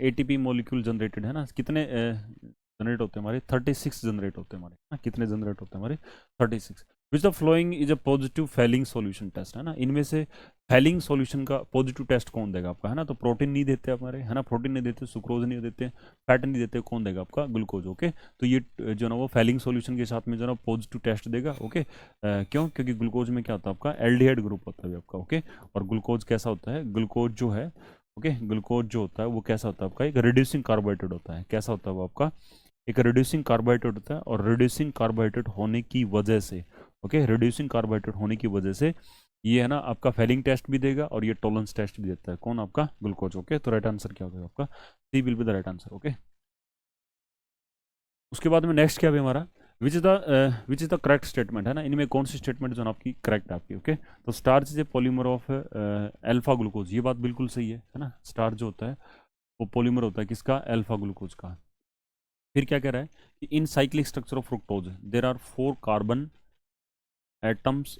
ATP molecule generated, है ना, कितने जनरेट होते हैं हमारे, 36 जनरेट होते हैं हमारे, ना, कितने जनरेट होते हैं हमारे, 36। Which the following is a positive Fehling solution test, है ना, इनमें से फैलिंग सॉल्यूशन का पॉजिटिव टेस्ट कौन देगा आपका, है ना, तो प्रोटीन नहीं देते हमारे, है ना, प्रोटीन नहीं देते, सुक्रोज नहीं देते, फैट नहीं देते, कौन देगा आपका, ग्लूकोज, ओके, तो ये जो ना वो फैलिंग सॉल्यूशन के साथ में जो ना पॉजिटिव टेस्ट देगा, ओके, क्यों, क्योंकि ग्लूकोज में क्या होता है आपका, एल्डिहाइड ग्रुप होता है आपका, ओके, और ग्लूकोज कैसा होता है, ग्लूकोज जो है, ओके, ग्लूकोज जो होता है वो कैसा होता है आपका, एक रिड्यूसिंग कार्बोहाइड्रेट होता है, कैसा होता है वो आपका, एक रिड्यूसिंग कार्बोहाइड्रेट होता है, और रिड्यूसिंग कार्बोहाइड्रेट होने की वजह से, ओके, रिड्यूसिंग कार्बोहाइड्रेट होने की वजह से ये है ना आपका फैलिंग टेस्ट भी देगा, और ये टॉलरेंस टेस्ट भी देता है, कौन आपका, ग्लूकोज, ओके, तो राइट आंसर क्या होगा आपका, C will be the right answer, okay. उसके बाद में नेक्स्ट क्या भी हमारा, which is the correct statement, है ना, इनमें कौन सी स्टेटमेंट जो है आपकी करेक्ट आपकी, ओके, तो starch is a polymer of alpha glucose, ये बात बिल्कुल सही है ना, स्टार्च जो होता है वो पॉलीमर होता है किसका, अल्फा ग्लूकोज का। फिर क्या कह रहा है कि in cyclic structure of fructose there are 4 carbon atoms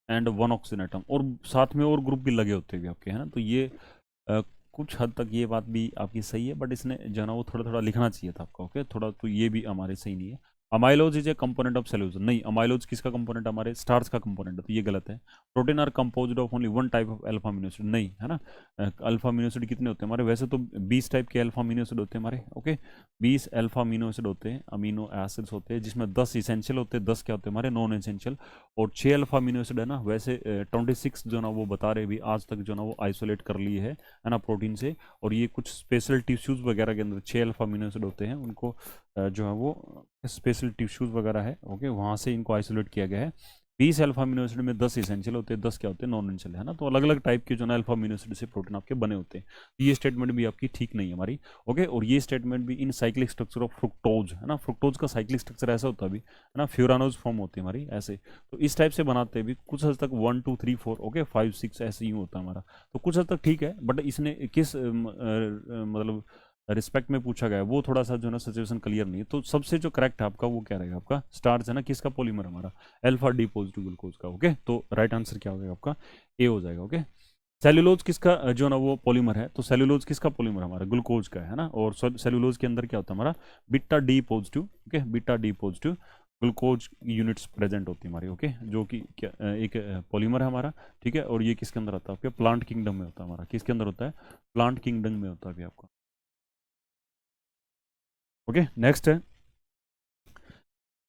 and 1 oxygen atom, और साथ में और ग्रुप भी लगे होते हैं आपके, है ना, तो ये कुछ हद तक ये बात भी आपकी सही है, बट इसने जो है ना वो थोड़ा थोड़ा लिखना चाहिए था आपका, ओके, थोड़ा, तो ये भी हमारे सही नहीं है, amylose is a component of cellulose, नहीं, अमाइलोज किसका कंपोनेंट, हमारे स्टार्च का कंपोनेंट है, तो ये गलत है। Protein are composed of only one type of alpha amino acid, नहीं, है ना। अल्फा अमीनो एसिड कितने होते हैं हमारे, वैसे तो 20 टाइप के अल्फा अमीनो एसिड होते हैं हमारे, ओके। 20 अल्फा अमीनो एसिड होते हैं, अमीनो एसिड्स होते हैं, जिसमें 10 इसेंशियल होते हैं, 10 क्या होते हैं हमारे नॉन इसेंशियल, और 6 अल्फा अमीनो एसिड है ना। वैसे 26 जो ना वो बता रहे भी आज तक जो ना वो आइसोलेट कर लिए है ना, प्रोटीन से। और ये कुछ स्पेशल टिश्यूज वगैरह के अंदर 6 अल्फा अमीनो एसिड होते हैं, उनको जो है वो स्पेशल टिश्यूज वगैरह है, ओके, वहाँ से इनको आइसोलेट किया गया है। 20 अल्फा अमीनो एसिड में 10 इसेंशियल होते हैं, 10 क्या होते हैं नॉन इसेंशियल, है ना। तो अलग अलग टाइप के जो ना अल्फा अमीनो एसिड से प्रोटीन आपके बने होते हैं। तो ये स्टेटमेंट भी आपकी ठीक नहीं है हमारी, ओके। और ये स्टेटमेंट भी इन साइक्लिक स्ट्रक्चर ऑफ फ्रुक्टोज, है ना, फ्रुक्टोज का साइक्लिक स्ट्रक्चर ऐसा होता है भी, है ना, फ्यूरानोज फॉर्म होती है हमारी ऐसे। तो इस टाइप से बनाते हैं भी कुछ हद तक 1 2 3 4, ओके, 5 6 ऐसे ही होता है हमारा। तो कुछ हद तक ठीक है, बट इसने किस मतलब रिस्पेक्ट में पूछा गया है वो थोड़ा सा जो है ना सिचुएशन क्लियर नहीं है। तो सबसे जो करेक्ट है आपका वो क्या रहेगा, आपका स्टार्च है ना, किसका पॉलीमर हमारा, अल्फा डी पॉजिटिव ग्लूकोज का, ओके। तो राइट आंसर क्या हो जाएगा आपका, ए हो जाएगा, ओके। सेल्यूलोज किसका जो ना वो पॉलीमर है, तो सेल्यूलोज किसका पॉलीमर हमारा, ग्लूकोज का, है ना। और सेल्यूलोज के अंदर क्या होता है हमारा, beta D positive, okay, beta D positive glucose units present होती है हमारी, ओके, जो कि क्या एक पॉलीमर है हमारा, ठीक है। और ये किसके अंदर आता है आपके, प्लांट किंगडम में होता है हमारा, किसके अंदर होता है, प्लांट किंगडम में होता है अभी आपका, ओके। नेक्स्ट है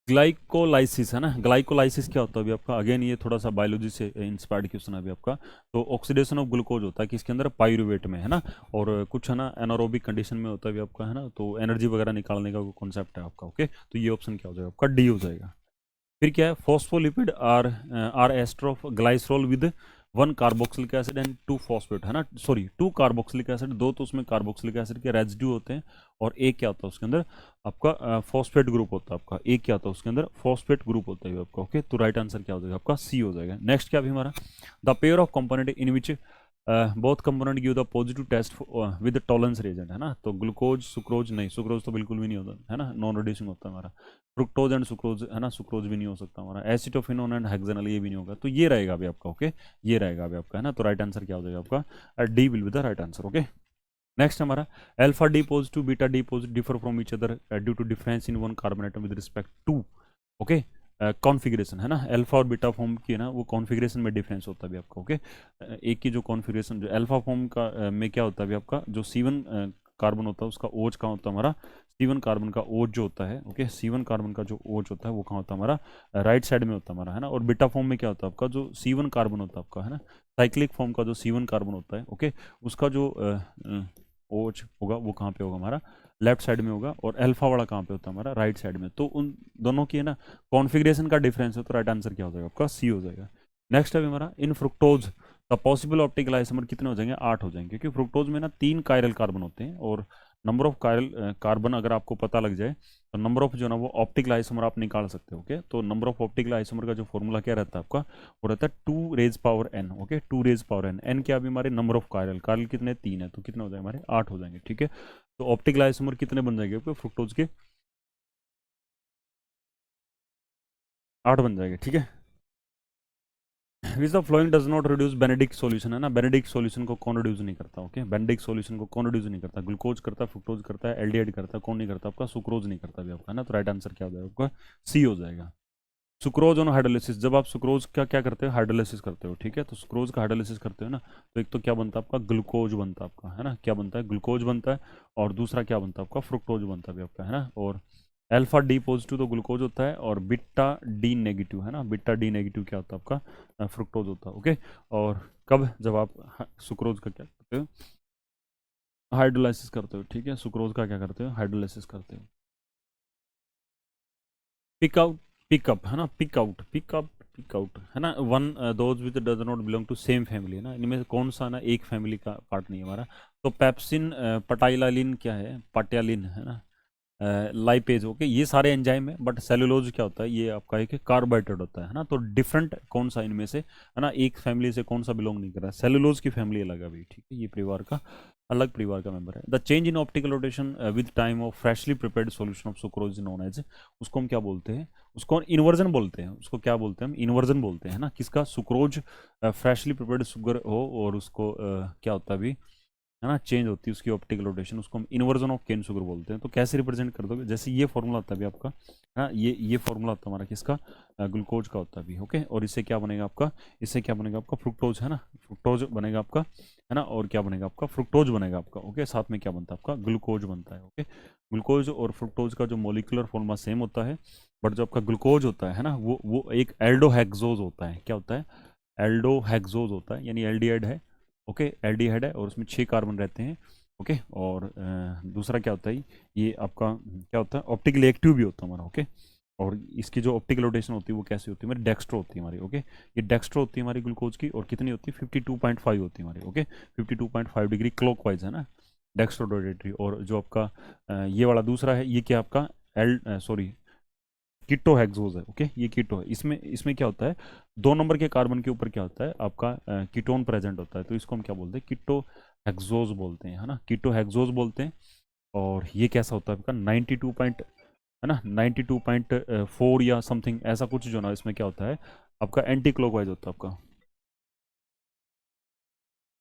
ग्लाइकोलाइसिस, है ना। ग्लाइकोलाइसिस क्या होता है अभी आपका, अगेन ये थोड़ा सा बायोलॉजी से इंस्पायर्ड क्वेश्चन है अभी आपका। तो ऑक्सीडेशन ऑफ ग्लूकोज होता है किसके अंदर, पाइरुवेट में, है ना। और कुछ है ना एनारोबिक कंडीशन में होता है अभी आपका, है ना। तो एनर्जी वगैरह निकालने का कॉन्सेप्ट है आपका, ओके। तो ये ऑप्शन क्या हो जाएगा आपका, डी हो जाएगा। फिर क्या है, phospholipid are ester of glycerol with 1 carboxylic acid and 2 phosphate, है ना, सॉरी 2 कार्बोक्सिलिक एसिड, दो तो उसमें कार्बोक्सिलिक एसिड के रेजिड्यू होते हैं, और एक क्या होता है उसके अंदर आपका फॉस्फेट ग्रुप होता है आपका, एक क्या होता है उसके अंदर फॉस्फेट ग्रुप होता है आपका, ओके। तो राइट आंसर क्या हो जाएगा आपका, सी हो जाएगा। नेक्स्ट क्या भी हमारा, the pair of component in which both component give the positive test with Tollens reagent, है ना। तो ग्लूकोज सुक्रोज, नहीं, सुक्रोज तो बिल्कुल भी नहीं होता, है ना, नॉन रिड्यूसिंग होता है हमारा। फ्रुक्टोज एंड सुक्रोज, है ना, सुक्रोज भी नहीं हो सकता हमारा। एसिटोफिनोन एंड हेक्सेनल ये भी नहीं होगा। तो ये रहेगा अभी आपका, ओके, ये रहेगा अभी आपका, है ना। तो राइट आंसर क्या हो जाएगा आपका, D will be the right answer, okay. Next हमारा alpha D positive beta D positive differ from each other due to difference in one carbon atom with respect to, okay, configuration, है ना। Alpha और beta form की है ना वो configuration में difference होता है अभी आपका, ओके। एक की जो कॉन्फ़िगरेशन जो अल्फा फॉर्म का में क्या होता है अभी आपका, जो C1 कार्बन होता है उसका ओज कहाँ होता है हमारा, C1 कार्बन का ओज जो होता है, ओके, C1 कार्बन का जो ओज होता है वो कहाँ होता है हमारा, राइट साइड में होता है हमारा, है ना। और बीटा फॉर्म में क्या होता है आपका, जो C1 कार्बन होता है आपका, है ना, साइक्लिक फॉर्म का जो C1 कार्बन होता है, ओके, उसका जो ओच होगा वो कहाँ पे होगा हमारा, लेफ्ट साइड में होगा। और अल्फा वाला कहाँ पे होता है हमारा, राइट साइड में। तो उन दोनों की है ना कॉन्फ़िगरेशन का डिफरेंस है। तो राइट आंसर क्या हो जाएगा आपका, सी हो जाएगा। नेक्स्ट है हमारा in fructose the possible optical isomer कितने हो जाएंगे, 8 हो जाएंगे, क्योंकि फ्रुक्टोज में ना 3 कायरल कार्बन होते हैं। और नंबर ऑफ कायरल कार्बन अगर आपको पता लग जाए तो नंबर ऑफ जो ना वो ऑप्टिकल आइसोमर आप निकाल सकते हो, ओके। तो नंबर ऑफ ऑप्टिकल आइसोमर का जो फॉर्मूला क्या रहता है आपका, वो रहता है 2 raise power n, okay, 2 raise power n। n क्या अभी हमारे नंबर ऑफ कायरल, कायरल कितने 3 है, तो कितने हो जाएंगे हमारे 8 हो जाएंगे, ठीक है। तो ऑप्टिकल आइसोमर कितने बन जाएंगे आपके फ्रुक्टोज के, 8 बन जाएंगे, ठीक है। विच the flowing does not reduce Benedict solution, है ना। बेनेडिक्ट सॉल्यूशन को कौन रिड्यूस नहीं करता, ओके, बेनेडिक्ट सॉल्यूशन को कौन रिड्यूस नहीं करता, ग्लूकोज करता है, फ्रुक्टोज करता है, एल्डिहाइड करता है, कौन नहीं करता आपका, सुक्रोज नहीं करता भी आपका, है ना। तो राइट आंसर क्या हो जाएगा आपका, सी हो जाएगा। सुक्रोज ऑन हाइड्रोलिसिस, जब आप सुक्रोज का क्या करते हो, हाइड्रोलिसिस करते हो, ठीक है। तो सुक्रोज का हाइड्रोलिसिस करते हो ना, तो एक तो क्या बनता है आपका, ग्लूकोज बनता है आपका, है ना, क्या बनता है, ग्लूकोज बनता है। और दूसरा क्या बनता है आपका, फ्रुक्टोज बनता है भी आपका, है ना। और अल्फा डी पॉजिटिव तो ग्लूकोज होता है, और बीटा डी नेगेटिव, है ना, बीटा डी नेगेटिव क्या होता है आपका, फ्रुक्टोज होता है, ओके। और कब, जब आप सुक्रोज का क्या करते हो, हाइड्रोलाइसिस करते हो, ठीक है, सुक्रोज का क्या करते हो, हाइड्रोलाइसिस करते हो। पिक आउट, पिकअप, है ना, pick out, pickup, pick out, है ना, one those with does not belong to same family, है ना, इनमें से कौन सा ना एक फैमिली का पार्ट नहीं है हमारा। तो पेप्सिन, पटाइलालिन क्या है, पटालिन, है ना, लाइपेज, ओके, ये सारे एंजाइम है। बट सेलुलोज क्या होता है, ये आपका एक कार्बोहाइड्रेट होता है ना। तो डिफरेंट कौन सा इनमें से, है ना, एक फैमिली से कौन सा बिलोंग नहीं कर रहा है, सेलुलोज की फैमिली अलग है अभी, ठीक है, ये परिवार का अलग परिवार का मेंबर है। The change in optical rotation with time of freshly prepared solution of sucrose known as, उसको हम क्या बोलते हैं, उसको इन्वर्जन बोलते हैं, उसको क्या बोलते हैं हम, इन्वर्जन बोलते हैं ना, किसका, सुक्रोज फ्रेशली प्रिपेयर्ड शुगर हो और उसको क्या होता है अभी, है ना, चेंज होती है उसकी ऑप्टिकल रोटेशन, उसको हम इन्वर्जन ऑफ केन शुगर बोलते हैं। तो कैसे रिप्रेजेंट कर दोगे, जैसे ये फॉर्मूला होता है अभी आपका, है ना, ये फॉर्मूला होता है हमारा किसका, ग्लूकोज का होता है अभी, ओके। और इससे क्या बनेगा आपका, इससे क्या बनेगा आपका, फ्रुक्टोज, है ना, फ्रुक्टोज बनेगा आपका, है ना, और क्या बनेगा आपका, फ्रुक्टोज बनेगा आपका, ओके। साथ में क्या बनता है आपका, ग्लूकोज बनता है, ओके। ग्लूकोज और फ्रुक्टोज का जो मोलिकुलर फॉर्मूला सेम होता है, बट जो आपका ग्लूकोज होता है ना, वो एक एल्डोहेक्सोज होता है। क्या होता है, एल्डोहेक्सोज होता है, यानी एल्डिहाइड है, ओके, एल्डिहाइड है और उसमें 6 कार्बन रहते हैं, ओके। और दूसरा क्या होता है, ये आपका क्या होता है, ऑप्टिकली एक्टिव भी होता है हमारा, ओके। और इसकी जो ऑप्टिकल रोटेशन होती है वो कैसी होती है हमारी, डेक्स्ट्रो होती है हमारी, ओके। ये डेक्स्ट्रो होती है हमारी ग्लूकोज की, और कितनी होती है, 52.5 होती है हमारी, ओके। 52.5 डिग्री क्लॉकवाइज, है ना, डेक्स्ट्रो रोटेटरी। और जो आपका ये वाला दूसरा है, ये क्या आपका एल सॉरी कीटो हेक्सोज है, ओके। ये कीटो है, इसमें इसमें क्या होता है, 2 नंबर के कार्बन के ऊपर क्या होता है आपका, कीटोन प्रेजेंट होता है, तो इसको हम क्या बोलते हैं, कीटो हेक्सोज बोलते हैं, है ना, कीटो हेक्सोज बोलते हैं। और ये कैसा होता है आपका 92 पॉइंट, है ना, 92.4 या समथिंग ऐसा कुछ, जो ना इसमें क्या होता है आपका, एंटी क्लॉकवाइज होता है आपका,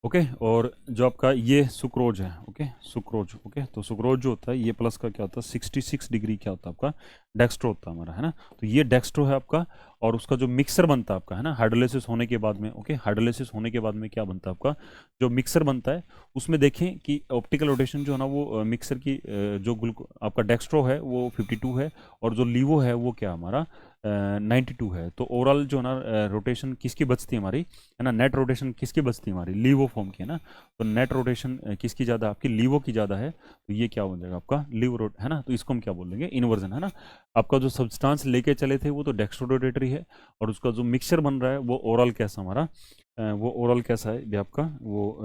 ओके। और जो आपका ये सुक्रोज है, ओके, सुक्रोज, ओके। तो सुक्रोज जो होता है ये प्लस का क्या होता है, 66 डिग्री क्या होता है आपका, डेक्स्ट्रो होता है हमारा, है ना। तो ये डेक्स्ट्रो है आपका, और उसका जो मिक्सर बनता है आपका, है ना, हाइड्रोलिसिस होने के बाद में, ओके, हाइड्रोलिसिस होने के बाद में क्या बनता है आपका, जो मिक्सर बनता है, उसमें देखें कि ऑप्टिकल रोटेशन जो है ना, वो मिक्सर की जो ग्लूको आपका डेक्स्ट्रो है वो 52 है, और जो लीवो है वो क्या हमारा 92 है। तो ओवरऑल जो है ना रोटेशन किसकी बचती है हमारी, है ना, नेट रोटेशन किसकी बचती है हमारी, लीवो फॉर्म की, है ना। तो नेट रोटेशन किसकी ज़्यादा, आपकी लीवो की ज़्यादा है, तो ये क्या हो जाएगा आपका लीवो रोट, है ना। तो इसको हम क्या बोलेंगे, इन्वर्जन, है ना। आपका जो सब्सटेंस लेके चले थे वो तो डेक्स्ट्रो रोटेटरी है, और उसका जो मिक्सचर बन रहा है वो ओवरऑल कैसा हमारा, वो ओवरऑल कैसा है ये आपका, वो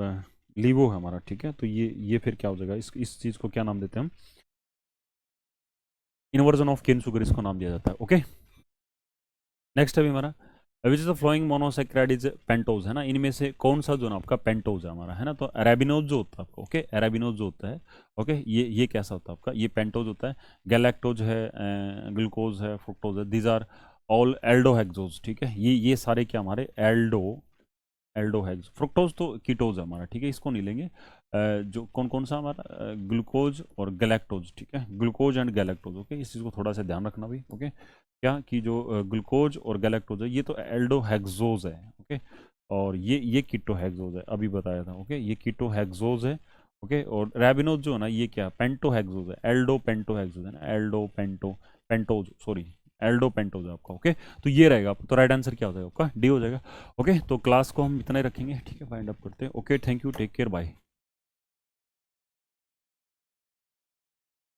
लीवो है हमारा, ठीक है। तो ये फिर क्या हो जाएगा, इस चीज़ को क्या नाम देते हैं हम, इन्वर्जन ऑफ केन शुगर इसको नाम दिया जाता है, ओके। नेक्स्ट है हमारा, which is the flowing monosaccharide is pentose, है ना। इनमें से कौन सा जो ना आपका पेंटोज है हमारा, है ना। तो अरेबिनोज जो होता है आपका, ओके, अरेबिनोज जो होता है, ओके, ये कैसा होता है आपका, ये पेंटोज होता है। गैलेक्टोज है, ग्लूकोज है, फ्रुक्टोज है, दीज आर ऑल एल्डोहेक्सोज, ठीक है। ये सारे क्या हमारे एल्डोहेक्स, फ्रुक्टोज तो कीटोज है हमारा, ठीक है, इसको नहीं लेंगे। जो कौन कौन सा हमारा ग्लूकोज और गैलेक्टोज, ठीक है, ग्लूकोज एंड गैलेक्टोज, ओके। इस चीज़ को थोड़ा सा ध्यान रखना भी, ओके। क्या कि जो ग्लूकोज और गैलेक्टोज है ये तो एल्डोहेक्सोज है, ओके। और ये कीटोहेक्सोज है, अभी बताया था, ओके, ये कीटोहेक्सोज है, ओके। और रैबिनोज जो है ना ये क्या पेंटोहेक्सोज है, एल्डो पेंटोहेक्सोज है ना, aldo pento pentose sorry aldo pentose है आपका, ओके। तो ये रहेगा आपका, तो राइट आंसर क्या हो जाएगा आपका, डी हो जाएगा, ओके। तो क्लास को हम इतना ही रखेंगे, ठीक है, फाइंड अप करते हैं, okay, thank you, take care, bye.